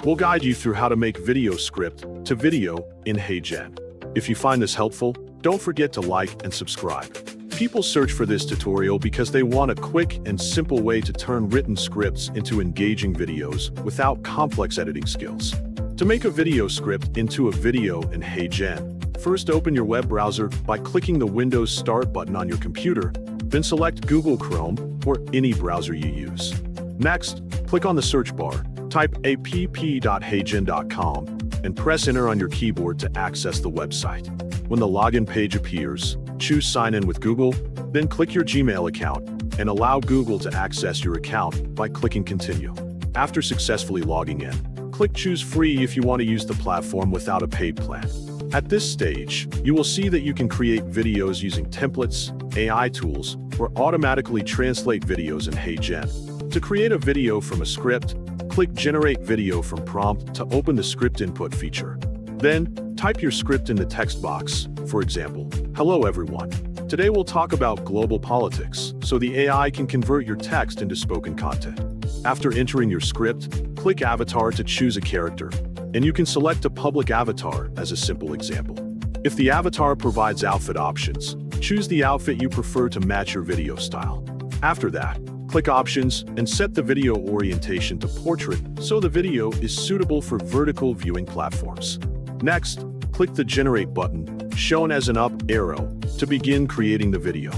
We'll guide you through how to make video script to video in HeyGen. If you find this helpful, don't forget to like and subscribe. People search for this tutorial because they want a quick and simple way to turn written scripts into engaging videos without complex editing skills. To make a video script into a video in HeyGen, first open your web browser by clicking the Windows Start button on your computer, then select Google Chrome or any browser you use. Next, click on the search bar, type app.heygen.com, and press Enter on your keyboard to access the website. When the login page appears, choose Sign in with Google, then click your Gmail account and allow Google to access your account by clicking Continue. After successfully logging in, click Choose Free if you want to use the platform without a paid plan. At this stage, you will see that you can create videos using templates, AI tools, or automatically translate videos in HeyGen. To create a video from a script, click Generate Video from Prompt to open the script input feature. Then, type your script in the text box, for example, "Hello everyone. Today we'll talk about global politics," so the AI can convert your text into spoken content. After entering your script, click Avatar to choose a character, and you can select a public avatar as a simple example. If the avatar provides outfit options, choose the outfit you prefer to match your video style. After that, click Options and set the video orientation to Portrait so the video is suitable for vertical viewing platforms. Next, click the Generate button, shown as an up arrow, to begin creating the video.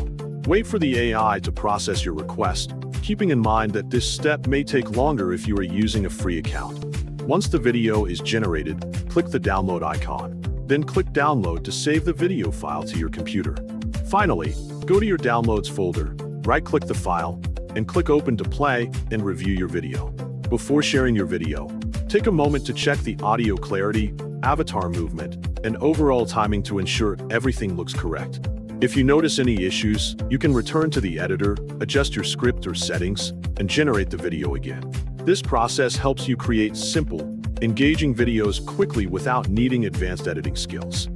Wait for the AI to process your request, keeping in mind that this step may take longer if you are using a free account. Once the video is generated, click the download icon. Then click Download to save the video file to your computer. Finally, go to your Downloads folder, right-click the file, and click Open to play and review your video. Before sharing your video, take a moment to check the audio clarity, avatar movement, and overall timing to ensure everything looks correct. If you notice any issues, you can return to the editor, adjust your script or settings, and generate the video again. This process helps you create simple, engaging videos quickly without needing advanced editing skills.